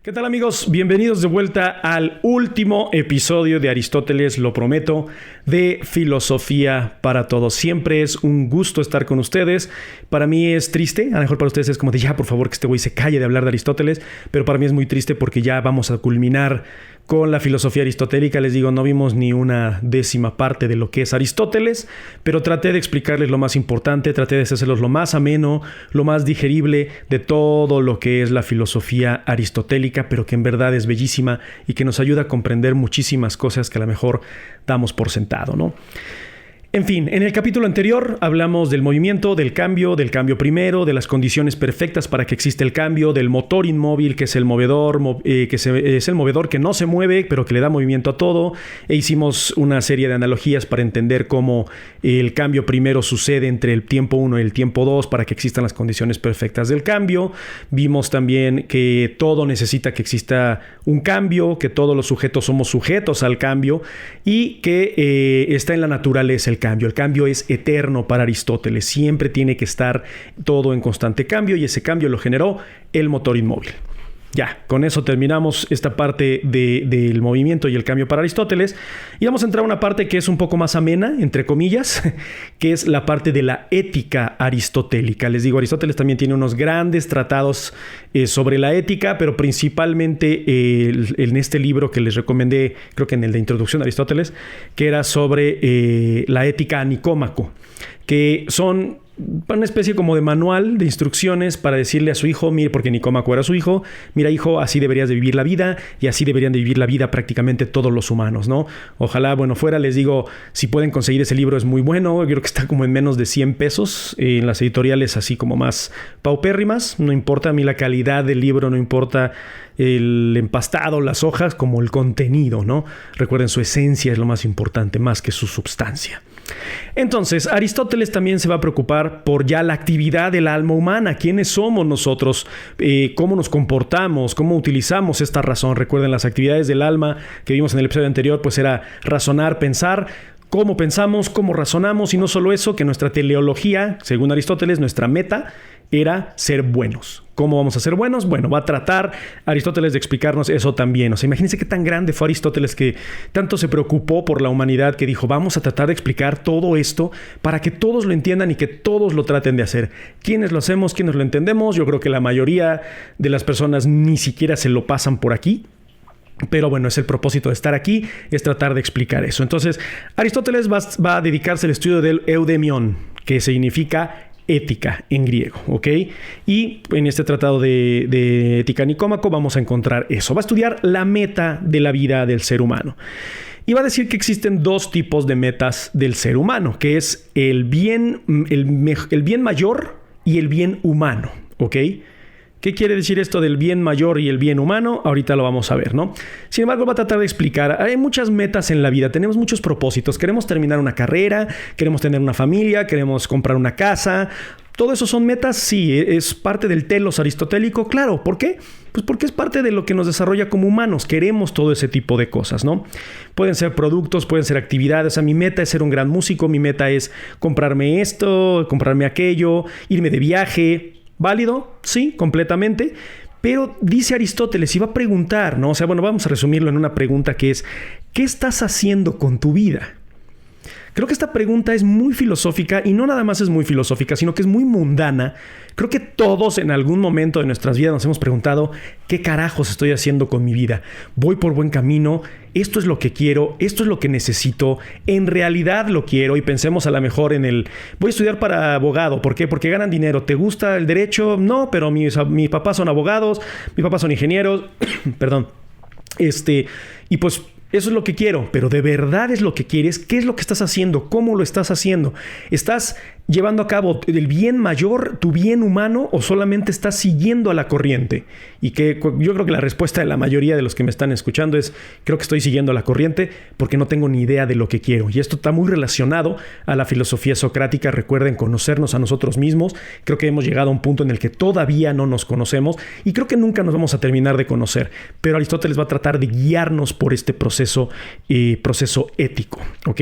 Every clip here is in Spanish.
¿Qué tal, amigos? Bienvenidos de vuelta al último episodio de Aristóteles, lo prometo, de Filosofía para Todos. Siempre es un gusto estar con ustedes. Para mí es triste, a lo mejor para ustedes es como de ya, por favor, que este güey se calle de hablar de Aristóteles, pero para mí es muy triste porque ya vamos a culminar con la filosofía aristotélica. Les digo, no vimos ni una décima parte de lo que es Aristóteles, pero traté de explicarles lo más importante, traté de hacerlos lo más ameno, lo más digerible de todo lo que es la filosofía aristotélica, pero que en verdad es bellísima y que nos ayuda a comprender muchísimas cosas que a lo mejor damos por sentado, ¿no? En fin, en el capítulo anterior hablamos del movimiento, del cambio primero, de las condiciones perfectas para que exista el cambio, del motor inmóvil, que es el movedor, es el movedor que no se mueve, pero que le da movimiento a todo. E hicimos una serie de analogías para entender cómo el cambio primero sucede entre el tiempo 1 y el tiempo 2 para que existan las condiciones perfectas del cambio. Vimos también que todo necesita que exista un cambio, que todos los sujetos somos sujetos al cambio y que está en la naturaleza el cambio. El cambio es eterno para Aristóteles. Siempre tiene que estar todo en constante cambio y ese cambio lo generó el motor inmóvil. Ya, con eso terminamos esta parte del movimiento y el cambio para Aristóteles. Y vamos a entrar a una parte que es un poco más amena, entre comillas, que es la parte de la ética aristotélica. Les digo, Aristóteles también tiene unos grandes tratados sobre la ética, pero principalmente en este libro que les recomendé, creo que en el de Introducción a Aristóteles, que era sobre la ética a Nicómaco, que son una especie como de manual de instrucciones para decirle a su hijo, mire, porque Nicómaco era su hijo, mira, hijo, así deberías de vivir la vida y así deberían de vivir la vida prácticamente todos los humanos, ¿no? Ojalá, bueno, fuera, les digo, si pueden conseguir ese libro es muy bueno. Yo creo que está como en menos de 100 pesos en las editoriales así como más paupérrimas. No importa a mí la calidad del libro, no importa el empastado, las hojas, como el contenido, ¿no? Recuerden, su esencia es lo más importante, más que su substancia. Entonces, Aristóteles también se va a preocupar por ya la actividad del alma humana. ¿Quiénes somos nosotros? ¿Cómo nos comportamos? ¿Cómo utilizamos esta razón? Recuerden, las actividades del alma que vimos en el episodio anterior, pues era razonar, pensar. ¿Cómo pensamos? ¿Cómo razonamos? Y no solo eso, que nuestra teleología, según Aristóteles, nuestra meta era ser buenos. ¿Cómo vamos a ser buenos? Bueno, va a tratar Aristóteles de explicarnos eso también. O sea, imagínense qué tan grande fue Aristóteles, que tanto se preocupó por la humanidad, que dijo, vamos a tratar de explicar todo esto para que todos lo entiendan y que todos lo traten de hacer. ¿Quiénes lo hacemos? ¿Quiénes lo entendemos? Yo creo que la mayoría de las personas ni siquiera se lo pasan por aquí. Pero bueno, es el propósito de estar aquí, es tratar de explicar eso. Entonces, Aristóteles va a dedicarse al estudio del eudemión, que significa ética en griego, ¿ok? Y en este tratado de ética nicómaco vamos a encontrar eso. Va a estudiar la meta de la vida del ser humano. Y va a decir que existen dos tipos de metas del ser humano, que es el bien mayor y el bien humano, ¿ok? ¿Qué quiere decir esto del bien mayor y el bien humano? Ahorita lo vamos a ver, ¿no? Sin embargo, va a tratar de explicar. Hay muchas metas en la vida, tenemos muchos propósitos. Queremos terminar una carrera, queremos tener una familia, queremos comprar una casa. ¿Todo eso son metas? Sí, es parte del telos aristotélico, claro. ¿Por qué? Pues porque es parte de lo que nos desarrolla como humanos. Queremos todo ese tipo de cosas, ¿no? Pueden ser productos, pueden ser actividades. O sea, mi meta es ser un gran músico, mi meta es comprarme esto, comprarme aquello, irme de viaje. ¿Válido? Sí, completamente. Pero dice Aristóteles y va a preguntar, ¿no? O sea, bueno, vamos a resumirlo en una pregunta que es, ¿qué estás haciendo con tu vida? Creo que esta pregunta es muy filosófica y no nada más es muy filosófica, sino que es muy mundana. Creo que todos en algún momento de nuestras vidas nos hemos preguntado, ¿qué carajos estoy haciendo con mi vida? ¿Voy por buen camino? ¿Esto es lo que quiero? ¿Esto es lo que necesito? ¿En realidad lo quiero? Y pensemos a lo mejor en voy a estudiar para abogado. ¿Por qué? Porque ganan dinero. ¿Te gusta el derecho? No, pero mis papás son abogados, mis papás son ingenieros. Perdón. Y pues eso es lo que quiero, pero ¿de verdad es lo que quieres? ¿Qué es lo que estás haciendo? ¿Cómo lo estás haciendo? ¿Estás llevando a cabo el bien mayor, tu bien humano, o solamente estás siguiendo a la corriente? Y que yo creo que la respuesta de la mayoría de los que me están escuchando es, creo que estoy siguiendo a la corriente porque no tengo ni idea de lo que quiero. Y esto está muy relacionado a la filosofía socrática. Recuerden, conocernos a nosotros mismos. Creo que hemos llegado a un punto en el que todavía no nos conocemos y creo que nunca nos vamos a terminar de conocer. Pero Aristóteles va a tratar de guiarnos por este proceso ético, ¿ok?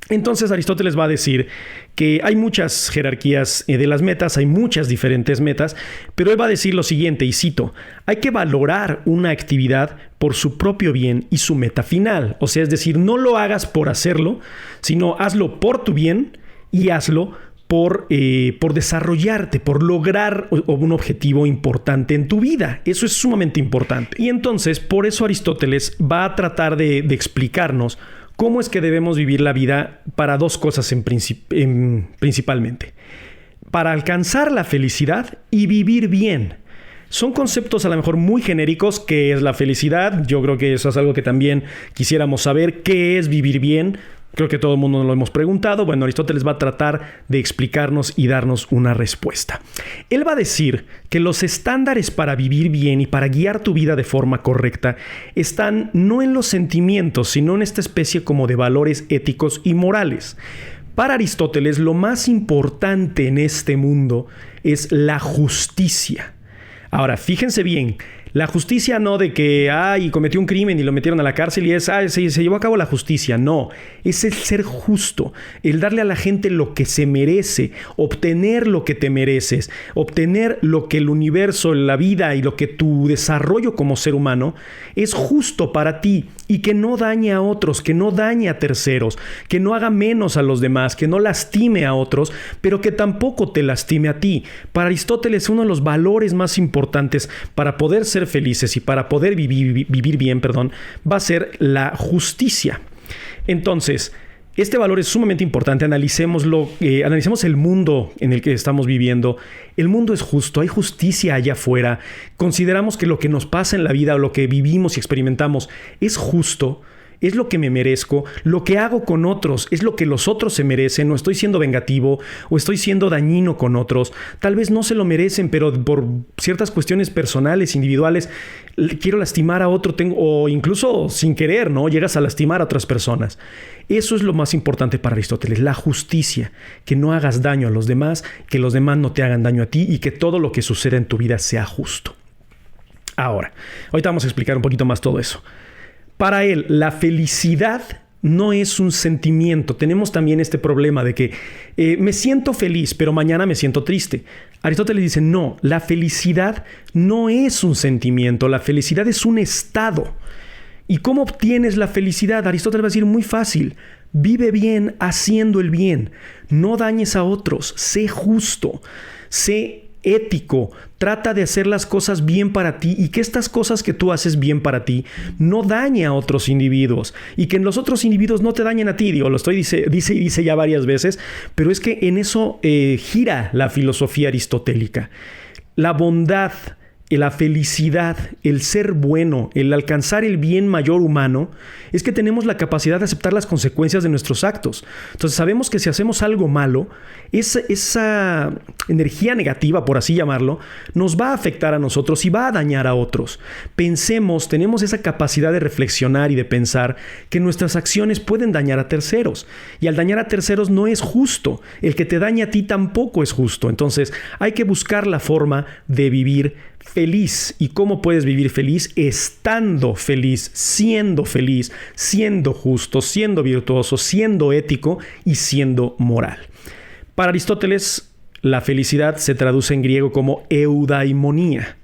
Entonces Aristóteles va a decir que hay muchas jerarquías de las metas, hay muchas diferentes metas, pero él va a decir lo siguiente, y cito: hay que valorar una actividad por su propio bien y su meta final. O sea, es decir, no lo hagas por hacerlo, sino hazlo por tu bien y hazlo por desarrollarte, por lograr un objetivo importante en tu vida. Eso es sumamente importante. Y entonces, por eso Aristóteles va a tratar de explicarnos cómo es que debemos vivir la vida para dos cosas principalmente. Para alcanzar la felicidad y vivir bien. Son conceptos a lo mejor muy genéricos. ¿Qué es la felicidad? Yo creo que eso es algo que también quisiéramos saber. ¿Qué es vivir bien? Creo que todo el mundo nos lo hemos preguntado. Bueno, Aristóteles va a tratar de explicarnos y darnos una respuesta. Él va a decir que los estándares para vivir bien y para guiar tu vida de forma correcta están no en los sentimientos, sino en esta especie como de valores éticos y morales. Para Aristóteles, lo más importante en este mundo es la justicia. Ahora, fíjense bien, la justicia no de que, cometió un crimen y lo metieron a la cárcel y se llevó a cabo la justicia. No, es el ser justo, el darle a la gente lo que se merece, obtener lo que te mereces, obtener lo que el universo, la vida y lo que tu desarrollo como ser humano es justo para ti y que no dañe a otros, que no dañe a terceros, que no haga menos a los demás, que no lastime a otros, pero que tampoco te lastime a ti. Para Aristóteles, uno de los valores más importantes para poder ser felices y para poder vivir bien, va a ser la justicia. Entonces, este valor es sumamente importante. Analicemos el mundo en el que estamos viviendo. El mundo es justo, hay justicia allá afuera. Consideramos que lo que nos pasa en la vida o lo que vivimos y experimentamos es justo. Es lo que me merezco, lo que hago con otros es lo que los otros se merecen, no estoy siendo vengativo o estoy siendo dañino con otros. Tal vez no se lo merecen, pero por ciertas cuestiones personales, individuales, quiero lastimar a otro, o incluso sin querer, ¿no? Llegas a lastimar a otras personas. Eso es lo más importante para Aristóteles, la justicia, que no hagas daño a los demás, que los demás no te hagan daño a ti y que todo lo que suceda en tu vida sea justo. Ahora, ahorita vamos a explicar un poquito más todo eso. Para él, la felicidad no es un sentimiento. Tenemos también este problema de que me siento feliz, pero mañana me siento triste. Aristóteles dice, no, la felicidad no es un sentimiento. La felicidad es un estado. ¿Y cómo obtienes la felicidad? Aristóteles va a decir muy fácil. Vive bien haciendo el bien. No dañes a otros. Sé justo. Sé ético, trata de hacer las cosas bien para ti y que estas cosas que tú haces bien para ti no dañe a otros individuos y que los otros individuos no te dañen a ti. Digo, lo estoy dice ya varias veces, pero es que en eso gira la filosofía aristotélica. La bondad, la felicidad, el ser bueno, el alcanzar el bien mayor humano, es que tenemos la capacidad de aceptar las consecuencias de nuestros actos. Entonces sabemos que si hacemos algo malo, esa energía negativa, por así llamarlo, nos va a afectar a nosotros y va a dañar a otros. Pensemos, tenemos esa capacidad de reflexionar y de pensar que nuestras acciones pueden dañar a terceros. Y al dañar a terceros no es justo. El que te daña a ti tampoco es justo. Entonces hay que buscar la forma de vivir feliz. ¿Y cómo puedes vivir feliz? Estando feliz, siendo justo, siendo virtuoso, siendo ético y siendo moral. Para Aristóteles, la felicidad se traduce en griego como eudaimonía.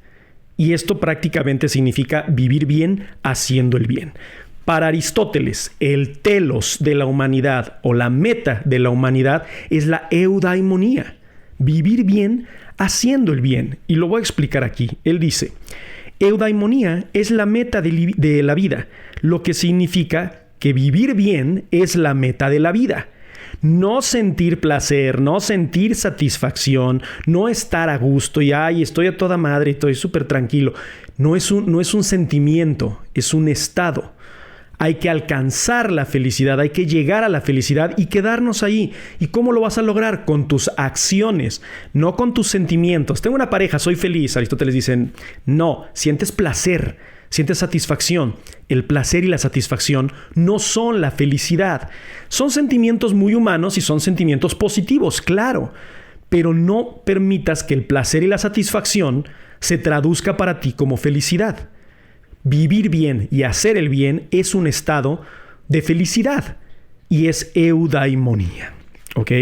Y esto prácticamente significa vivir bien haciendo el bien. Para Aristóteles, el telos de la humanidad o la meta de la humanidad es la eudaimonía. Vivir bien haciendo el bien. Y lo voy a explicar aquí. Él dice, eudaimonía es la meta de la vida, lo que significa que vivir bien es la meta de la vida. No sentir placer, no sentir satisfacción, no estar a gusto y estoy a toda madre, estoy súper tranquilo. No es un sentimiento, es un estado. Hay que alcanzar la felicidad, hay que llegar a la felicidad y quedarnos ahí. ¿Y cómo lo vas a lograr? Con tus acciones, no con tus sentimientos. Tengo una pareja, soy feliz. Aristóteles dice, no, sientes placer, sientes satisfacción. El placer y la satisfacción no son la felicidad. Son sentimientos muy humanos y son sentimientos positivos, claro. Pero no permitas que el placer y la satisfacción se traduzca para ti como felicidad. Vivir bien y hacer el bien es un estado de felicidad. y es eudaimonía. ¿Ok?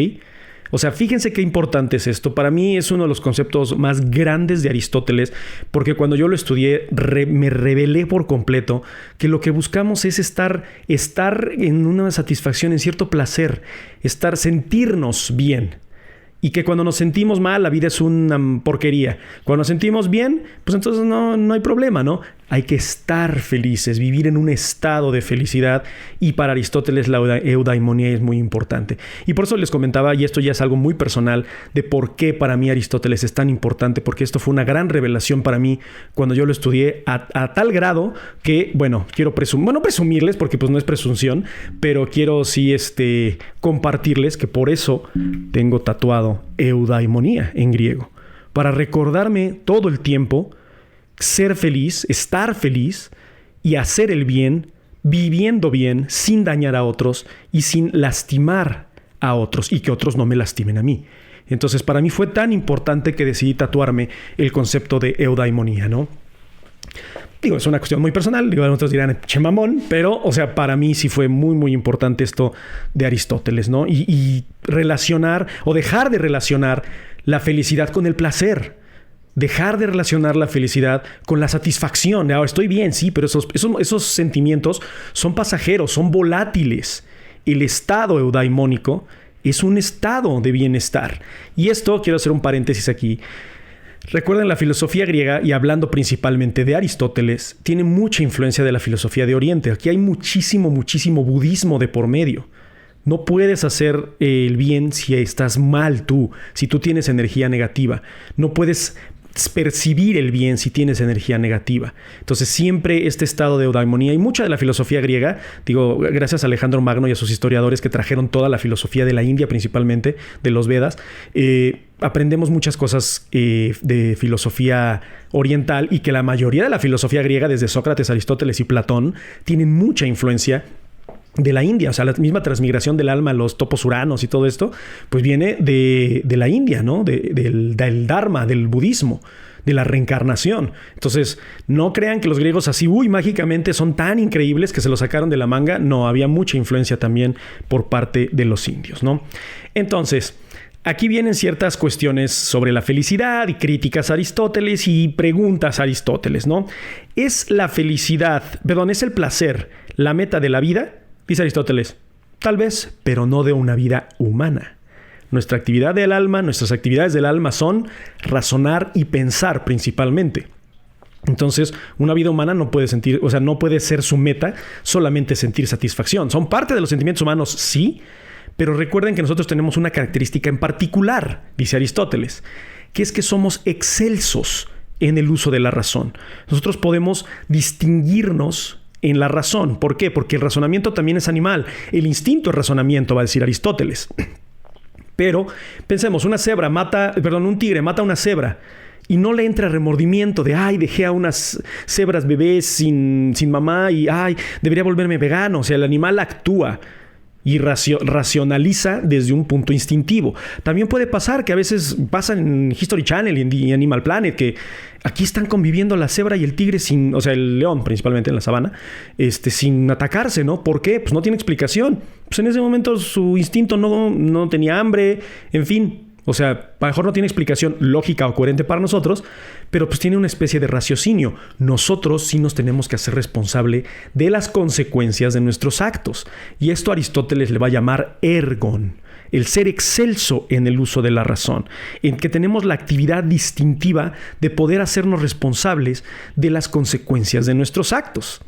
O sea, fíjense qué importante es esto. Para mí es uno de los conceptos más grandes de Aristóteles, porque cuando yo lo estudié me revelé por completo que lo que buscamos es estar en una satisfacción, en cierto placer, sentirnos bien. Y que cuando nos sentimos mal, la vida es una porquería. Cuando nos sentimos bien, pues entonces no hay problema, ¿no? Hay que estar felices, vivir en un estado de felicidad. Y para Aristóteles la eudaimonía es muy importante. Y por eso les comentaba, y esto ya es algo muy personal, de por qué para mí Aristóteles es tan importante. Porque esto fue una gran revelación para mí cuando yo lo estudié a tal grado que, bueno, quiero presumirles, porque pues no es presunción, pero quiero sí compartirles que por eso tengo tatuado eudaimonía en griego. Para recordarme todo el tiempo ser feliz, estar feliz y hacer el bien, viviendo bien, sin dañar a otros y sin lastimar a otros y que otros no me lastimen a mí. Entonces, para mí fue tan importante que decidí tatuarme el concepto de eudaimonía, ¿no? Digo, es una cuestión muy personal, digo, otros dirán, che mamón, pero, o sea, para mí sí fue muy, muy importante esto de Aristóteles, ¿no? Y relacionar o dejar de relacionar la felicidad con el placer. Dejar de relacionar la felicidad con la satisfacción. Ahora estoy bien, sí, pero esos sentimientos son pasajeros, son volátiles. El estado eudaimónico es un estado de bienestar. Y esto, quiero hacer un paréntesis aquí. Recuerden, la filosofía griega, y hablando principalmente de Aristóteles, tiene mucha influencia de la filosofía de Oriente. Aquí hay muchísimo budismo de por medio. No puedes hacer el bien si estás mal tú, si tú tienes energía negativa. No puedes percibir el bien si tienes energía negativa. Entonces siempre este estado de eudaimonía y mucha de la filosofía griega, digo, gracias a Alejandro Magno y a sus historiadores que trajeron toda la filosofía de la India principalmente, de los Vedas, aprendemos muchas cosas de filosofía oriental y que la mayoría de la filosofía griega, desde Sócrates, Aristóteles y Platón, tienen mucha influencia de la India. O sea, la misma transmigración del alma, los topos uranos y todo esto, pues viene de la India, ¿no? Del Dharma, del budismo, de la reencarnación. Entonces, no crean que los griegos así, mágicamente son tan increíbles que se lo sacaron de la manga. No, había mucha influencia también por parte de los indios, ¿no? Entonces, aquí vienen ciertas cuestiones sobre la felicidad y críticas a Aristóteles y preguntas a Aristóteles, ¿no? ¿Es la felicidad, es el placer, la meta de la vida? Dice Aristóteles, tal vez, pero no de una vida humana. Nuestra actividad del alma, nuestras actividades del alma son razonar y pensar principalmente. Entonces, una vida humana no puede ser su meta solamente sentir satisfacción. Son parte de los sentimientos humanos, sí, pero recuerden que nosotros tenemos una característica en particular, dice Aristóteles, que es que somos excelsos en el uso de la razón. Nosotros podemos distinguirnos en la razón. ¿Por qué? Porque el razonamiento también es animal. El instinto es razonamiento, va a decir Aristóteles. Pero pensemos, un tigre mata a una cebra y no le entra remordimiento de, dejé a unas cebras bebés sin mamá y, debería volverme vegano. O sea, el animal actúa y racionaliza desde un punto instintivo. También puede pasar que a veces pasa en History Channel y en Animal Planet que aquí están conviviendo la cebra y el tigre el león principalmente en la sabana, sin atacarse, ¿no? ¿Por qué? Pues no tiene explicación. Pues en ese momento su instinto no tenía hambre, en fin. O sea, a lo mejor no tiene explicación lógica o coherente para nosotros, pero pues tiene una especie de raciocinio. Nosotros sí nos tenemos que hacer responsable de las consecuencias de nuestros actos. Y esto Aristóteles le va a llamar ergon, el ser excelso en el uso de la razón, en que tenemos la actividad distintiva de poder hacernos responsables de las consecuencias de nuestros actos.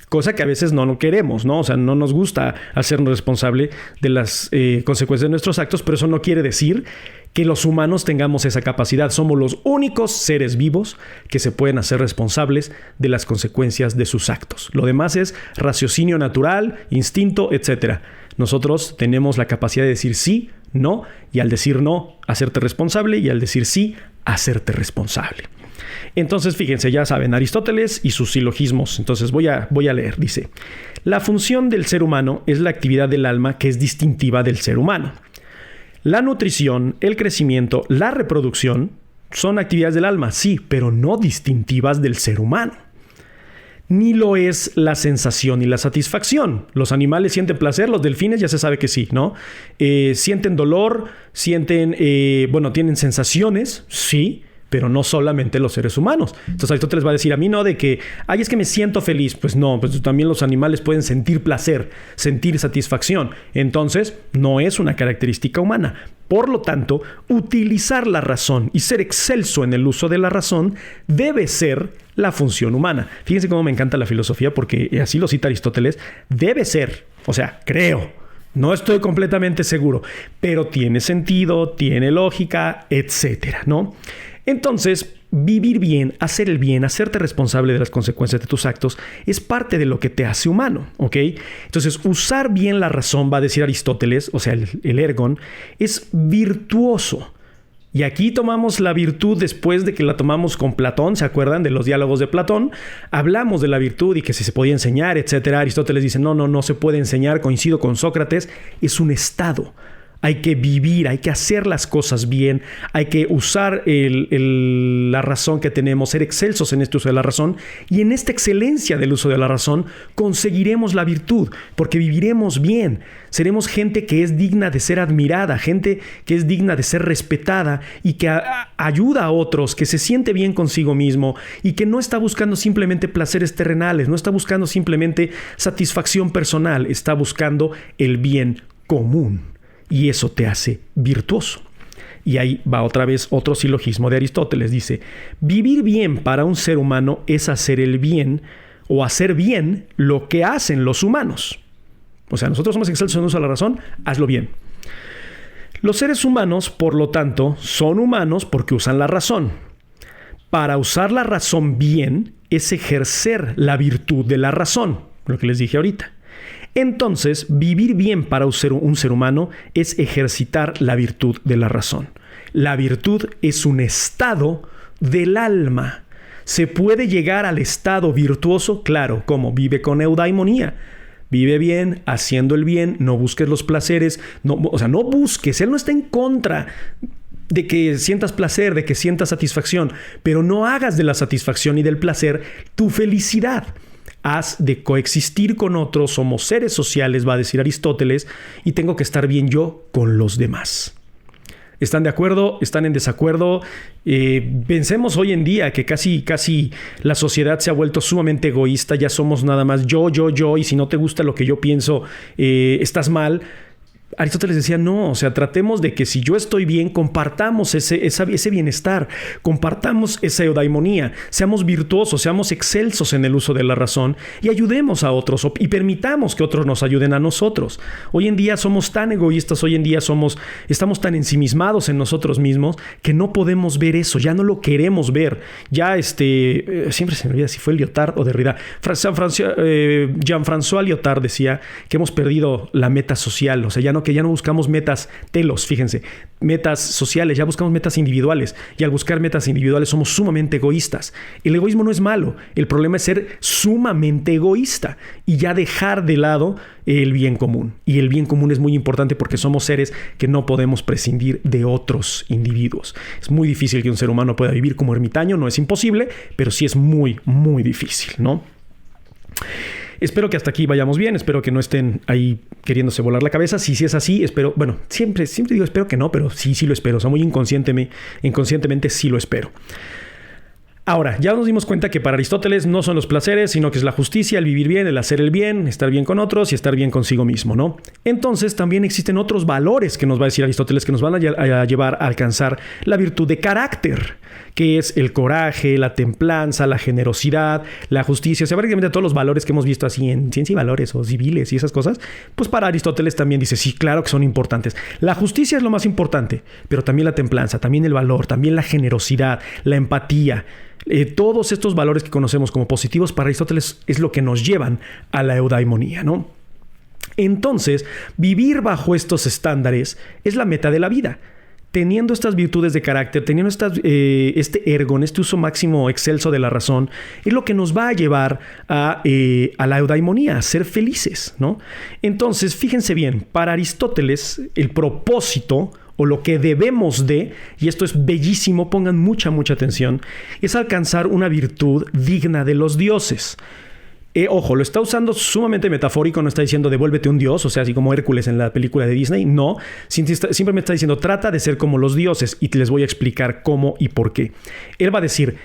Cosa que a veces no queremos, ¿no? O sea, no nos gusta hacernos responsable de las consecuencias de nuestros actos, pero eso no quiere decir que los humanos tengamos esa capacidad. Somos los únicos seres vivos que se pueden hacer responsables de las consecuencias de sus actos. Lo demás es raciocinio natural, instinto, etc. Nosotros tenemos la capacidad de decir sí, no, y al decir no, hacerte responsable, y al decir sí, hacerte responsable. Entonces, fíjense, ya saben, Aristóteles y sus silogismos. Entonces voy a leer. Dice, la función del ser humano es la actividad del alma que es distintiva del ser humano. La nutrición, el crecimiento, la reproducción son actividades del alma, sí, pero no distintivas del ser humano. ni lo es la sensación y la satisfacción. Los animales sienten placer, los delfines ya se sabe que sí, ¿no? Sienten dolor, tienen sensaciones, sí, pero no solamente los seres humanos. Entonces Aristóteles va a decir, a mí no de que, es que me siento feliz. Pues no, pues también los animales pueden sentir placer, sentir satisfacción. Entonces, no es una característica humana. Por lo tanto, utilizar la razón y ser excelso en el uso de la razón debe ser la función humana. Fíjense cómo me encanta la filosofía, porque así lo cita Aristóteles, debe ser, o sea, creo. No estoy completamente seguro, pero tiene sentido, tiene lógica, etcétera, ¿no? Entonces, vivir bien, hacer el bien, hacerte responsable de las consecuencias de tus actos es parte de lo que te hace humano, ¿ok? Entonces, usar bien la razón, va a decir Aristóteles, o sea, el ergon, es virtuoso. Y aquí tomamos la virtud después de que la tomamos con Platón, ¿se acuerdan de los diálogos de Platón? Hablamos de la virtud y que si se podía enseñar, etcétera. Aristóteles dice, no se puede enseñar, coincido con Sócrates, es un estado. Hay que vivir, hay que hacer las cosas bien, hay que usar la razón que tenemos, ser excelsos en este uso de la razón, y en esta excelencia del uso de la razón conseguiremos la virtud, porque viviremos bien, seremos gente que es digna de ser admirada, gente que es digna de ser respetada y que ayuda a otros, que se siente bien consigo mismo y que no está buscando simplemente placeres terrenales, no está buscando simplemente satisfacción personal, está buscando el bien común. Y eso te hace virtuoso. Y ahí va otra vez otro silogismo de Aristóteles. Dice, vivir bien para un ser humano es hacer el bien o hacer bien lo que hacen los humanos. O sea, nosotros somos excelsos en el uso de la razón, hazlo bien. Los seres humanos, por lo tanto, son humanos porque usan la razón. Para usar la razón bien es ejercer la virtud de la razón, lo que les dije ahorita. Entonces, vivir bien para un ser humano es ejercitar la virtud de la razón. La virtud es un estado del alma. ¿Se puede llegar al estado virtuoso? Claro, ¿cómo? Vive con eudaimonía. Vive bien, haciendo el bien, no busques los placeres. No busques. Él no está en contra de que sientas placer, de que sientas satisfacción, pero no hagas de la satisfacción y del placer tu felicidad. Has de coexistir con otros, somos seres sociales, va a decir Aristóteles, y tengo que estar bien yo con los demás. ¿Están de acuerdo? ¿Están en desacuerdo? Pensemos hoy en día que casi la sociedad se ha vuelto sumamente egoísta, ya somos nada más yo, y si no te gusta lo que yo pienso, estás mal. Aristóteles decía, no, o sea, tratemos de que si yo estoy bien, compartamos ese bienestar, compartamos esa eudaimonía, seamos virtuosos, seamos excelsos en el uso de la razón y ayudemos a otros y permitamos que otros nos ayuden a nosotros. Hoy en día somos tan egoístas, hoy en día estamos tan ensimismados en nosotros mismos que no podemos ver eso, ya no lo queremos ver. Ya siempre se me olvida si fue Lyotard o Derrida. Jean-François Lyotard decía que hemos perdido la meta social, o sea, que ya no buscamos metas fíjense, metas sociales, ya buscamos metas individuales, y al buscar metas individuales somos sumamente egoístas. El egoísmo no es malo, el problema es ser sumamente egoísta y ya dejar de lado el bien común. Y el bien común es muy importante porque somos seres que no podemos prescindir de otros individuos. Es muy difícil que un ser humano pueda vivir como ermitaño, no es imposible, pero sí es muy, muy difícil, ¿no? Espero que hasta aquí vayamos bien, espero que no estén ahí queriéndose volar la cabeza. Si es así, espero, siempre digo espero que no, pero sí lo espero. O sea, muy inconscientemente sí lo espero. Ahora, ya nos dimos cuenta que para Aristóteles no son los placeres, sino que es la justicia, el vivir bien, el hacer el bien, estar bien con otros y estar bien consigo mismo, ¿no? Entonces, también existen otros valores que nos va a decir Aristóteles que nos van a llevar a alcanzar la virtud de carácter, que es el coraje, la templanza, la generosidad, la justicia. O sea, prácticamente todos los valores que hemos visto así en Ciencia y Valores o Civiles y esas cosas, pues para Aristóteles también dice, sí, claro que son importantes. La justicia es lo más importante, pero también la templanza, también el valor, también la generosidad, la empatía. Todos estos valores que conocemos como positivos para Aristóteles es lo que nos llevan a la eudaimonía, ¿no? Entonces, vivir bajo estos estándares es la meta de la vida. Teniendo estas virtudes de carácter, teniendo este ergon, este uso máximo excelso de la razón, es lo que nos va a llevar a la eudaimonía, a ser felices, ¿no? Entonces, fíjense bien, para Aristóteles, el propósito o lo que debemos de, y esto es bellísimo, pongan mucha atención, es alcanzar una virtud digna de los dioses. Ojo, lo está usando sumamente metafórico, no está diciendo devuélvete un dios, o sea, así como Hércules en la película de Disney. No, simplemente está diciendo trata de ser como los dioses y les voy a explicar cómo y por qué. Él va a decir,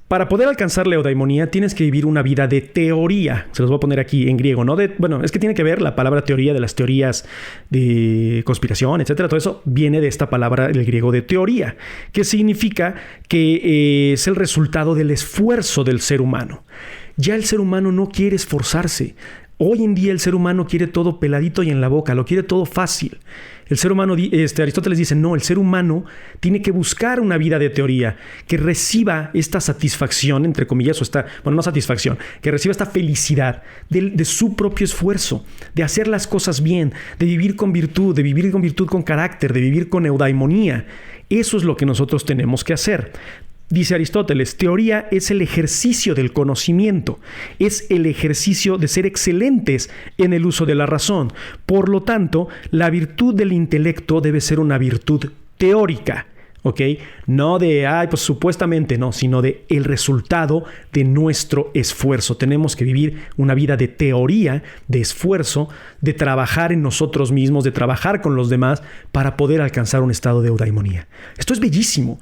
para poder alcanzar la eudaimonía tienes que vivir una vida de teoría. Se los voy a poner aquí en griego, ¿no? Bueno, es que tiene que ver la palabra teoría de las teorías de conspiración, etcétera. Todo eso viene de esta palabra del griego de teoría, que significa que es el resultado del esfuerzo del ser humano. Ya el ser humano no quiere esforzarse. Hoy en día el ser humano quiere todo peladito y en la boca, lo quiere todo fácil. El ser humano, Aristóteles dice, no, el ser humano tiene que buscar una vida de teoría, que reciba esta satisfacción, entre comillas, no satisfacción, que reciba esta felicidad de su propio esfuerzo, de hacer las cosas bien, de vivir con virtud con carácter, de vivir con eudaimonía. Eso es lo que nosotros tenemos que hacer. Dice Aristóteles, teoría es el ejercicio del conocimiento, es el ejercicio de ser excelentes en el uso de la razón. Por lo tanto, la virtud del intelecto debe ser una virtud teórica. ¿Ok? No de, pues supuestamente no, sino de el resultado de nuestro esfuerzo. Tenemos que vivir una vida de teoría, de esfuerzo, de trabajar en nosotros mismos, de trabajar con los demás para poder alcanzar un estado de eudaimonía. Esto es bellísimo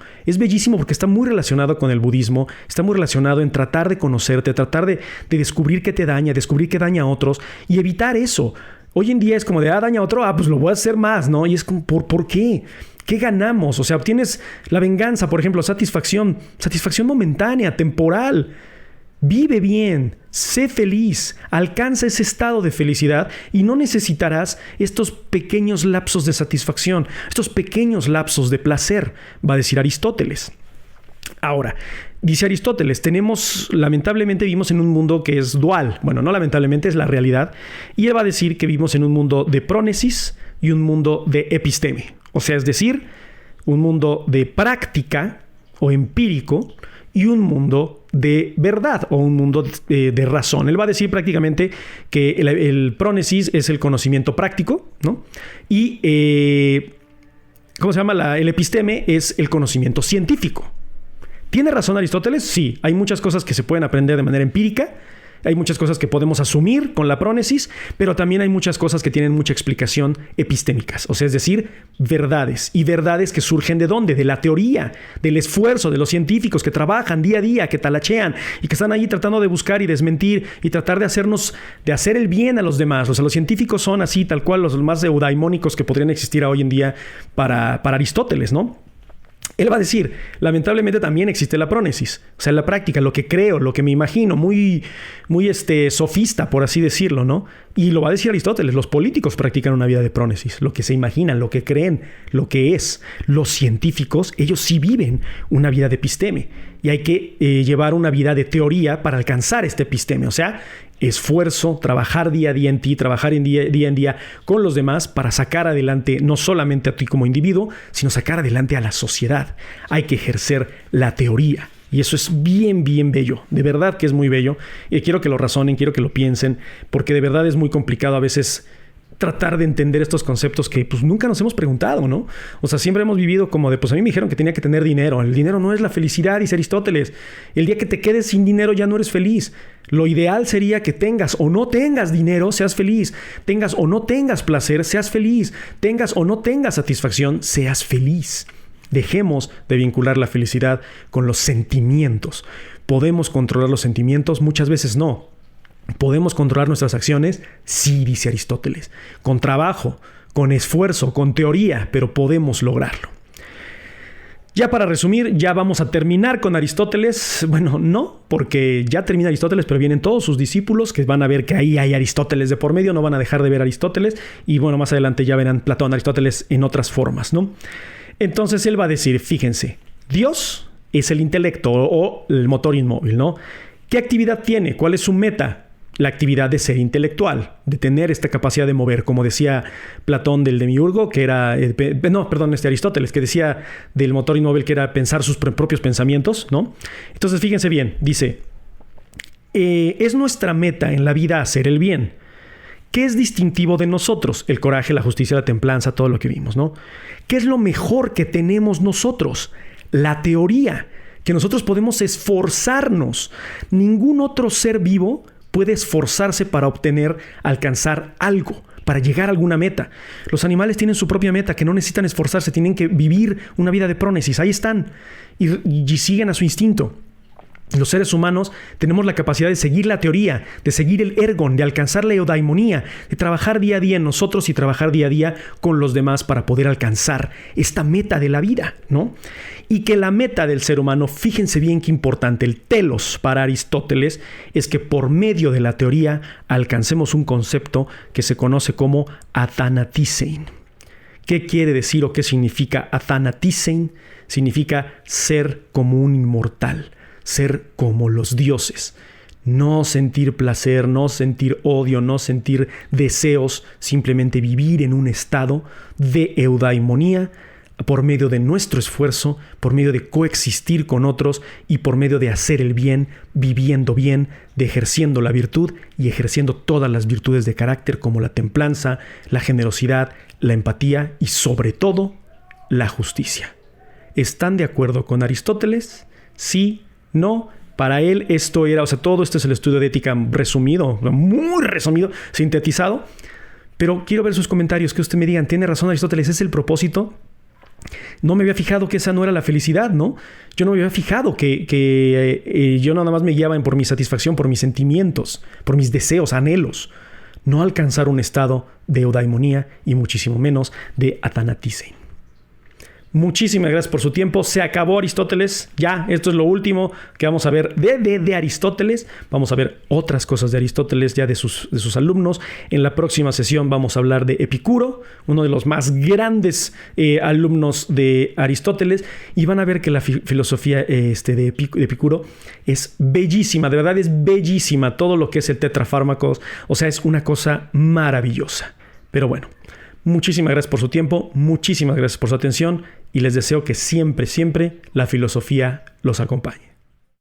porque está muy relacionado con el budismo, está muy relacionado en tratar de conocerte, tratar de descubrir qué te daña, descubrir qué daña a otros y evitar eso. Hoy en día es como de, daña a otro, pues lo voy a hacer más, ¿no? Y es como, ¿por qué? ¿Qué ganamos? O sea, obtienes la venganza, por ejemplo, satisfacción momentánea, temporal. Vive bien, sé feliz, alcanza ese estado de felicidad y no necesitarás estos pequeños lapsos de satisfacción, estos pequeños lapsos de placer, va a decir Aristóteles. Ahora, dice Aristóteles, lamentablemente vivimos en un mundo que es dual. Bueno, no lamentablemente, es la realidad. Y él va a decir que vivimos en un mundo de prónesis y un mundo de episteme. O sea, es decir, un mundo de práctica o empírico y un mundo de verdad o un mundo de razón. Él va a decir prácticamente que el prónesis es el conocimiento práctico, ¿no? Y, el episteme es el conocimiento científico. ¿Tiene razón Aristóteles? Sí. Hay muchas cosas que se pueden aprender de manera empírica. Hay muchas cosas que podemos asumir con la prónesis, pero también hay muchas cosas que tienen mucha explicación epistémicas. O sea, es decir, verdades. Y verdades que surgen ¿de dónde? De la teoría, del esfuerzo de los científicos que trabajan día a día, que talachean y que están ahí tratando de buscar y desmentir y tratar de hacer el bien a los demás. O sea, los científicos son así, tal cual, los más eudaimónicos que podrían existir hoy en día para Aristóteles, ¿no? Él va a decir, lamentablemente también existe la prónesis. O sea, en la práctica, lo que creo, lo que me imagino, muy sofista, por así decirlo, ¿no? Y lo va a decir Aristóteles, los políticos practican una vida de prónesis. Lo que se imaginan, lo que creen, lo que es. Los científicos, ellos sí viven una vida de episteme. Y hay que llevar una vida de teoría para alcanzar este episteme. O sea, esfuerzo, trabajar día a día en ti, trabajar día en día con los demás para sacar adelante no solamente a ti como individuo, sino sacar adelante a la sociedad. Hay que ejercer la teoría. Y eso es bien, bien bello. De verdad que es muy bello. Y quiero que lo razonen, quiero que lo piensen, porque de verdad es muy complicado a veces tratar de entender estos conceptos que pues nunca nos hemos preguntado, ¿no? O sea, siempre hemos vivido como de, pues a mí me dijeron que tenía que tener dinero. El dinero no es la felicidad, dice Aristóteles. El día que te quedes sin dinero ya no eres feliz. Lo ideal sería que tengas o no tengas dinero, seas feliz. Tengas o no tengas placer, seas feliz. Tengas o no tengas satisfacción, seas feliz. Dejemos de vincular la felicidad con los sentimientos. ¿Podemos controlar los sentimientos? Muchas veces no. ¿Podemos controlar nuestras acciones? Sí, dice Aristóteles. Con trabajo, con esfuerzo, con teoría, pero podemos lograrlo. Ya para resumir, ya vamos a terminar con Aristóteles. Bueno, no, porque ya termina Aristóteles, pero vienen todos sus discípulos que van a ver que ahí hay Aristóteles de por medio, no van a dejar de ver Aristóteles. Y bueno, más adelante ya verán Platón, Aristóteles en otras formas, ¿no? Entonces él va a decir, fíjense, Dios es el intelecto o el motor inmóvil, ¿no? ¿Qué actividad tiene? ¿Cuál es su meta? La actividad de ser intelectual, de tener esta capacidad de mover, como decía Platón del demiurgo, que era, Aristóteles, que decía del motor inmóvil que era pensar sus propios pensamientos, ¿no? Entonces, fíjense bien, dice, es nuestra meta en la vida hacer el bien. ¿Qué es distintivo de nosotros? El coraje, la justicia, la templanza, todo lo que vimos, ¿no? ¿Qué es lo mejor que tenemos nosotros? La teoría, que nosotros podemos esforzarnos. Ningún otro ser vivo puede esforzarse para alcanzar algo, para llegar a alguna meta. Los animales tienen su propia meta, que no necesitan esforzarse, tienen que vivir una vida de prónesis. Ahí están y siguen a su instinto. Los seres humanos tenemos la capacidad de seguir la teoría, de seguir el ergon, de alcanzar la eudaimonía, de trabajar día a día en nosotros y trabajar día a día con los demás para poder alcanzar esta meta de la vida, ¿no? Y que la meta del ser humano, fíjense bien qué importante, el telos para Aristóteles es que por medio de la teoría alcancemos un concepto que se conoce como athanatísein. ¿Qué quiere decir o qué significa athanatísein? Significa ser como un inmortal. Ser como los dioses, no sentir placer, no sentir odio, no sentir deseos, simplemente vivir en un estado de eudaimonía por medio de nuestro esfuerzo, por medio de coexistir con otros y por medio de hacer el bien, viviendo bien, de ejerciendo la virtud y ejerciendo todas las virtudes de carácter como la templanza, la generosidad, la empatía y sobre todo la justicia. ¿Están de acuerdo con Aristóteles? Sí. No, para él esto era, todo esto es el estudio de ética resumido, muy resumido, sintetizado. Pero quiero ver sus comentarios, que usted me digan, ¿tiene razón Aristóteles? ¿Es el propósito? No me había fijado que esa no era la felicidad, ¿no? Yo no me había fijado que yo nada más me guiaba por mi satisfacción, por mis sentimientos, por mis deseos, anhelos. No alcanzar un estado de eudaimonía y muchísimo menos de athanatísein. Muchísimas gracias por su tiempo. Se acabó Aristóteles. Ya, esto es lo último que vamos a ver de Aristóteles. Vamos a ver otras cosas de Aristóteles, ya de sus alumnos. En la próxima sesión vamos a hablar de Epicuro, uno de los más grandes alumnos de Aristóteles. Y van a ver que la filosofía de Epicuro es bellísima. De verdad es bellísima. Todo lo que es el tetrafármacos. O sea, es una cosa maravillosa. Pero bueno. Muchísimas gracias por su tiempo, muchísimas gracias por su atención y les deseo que siempre, siempre la filosofía los acompañe.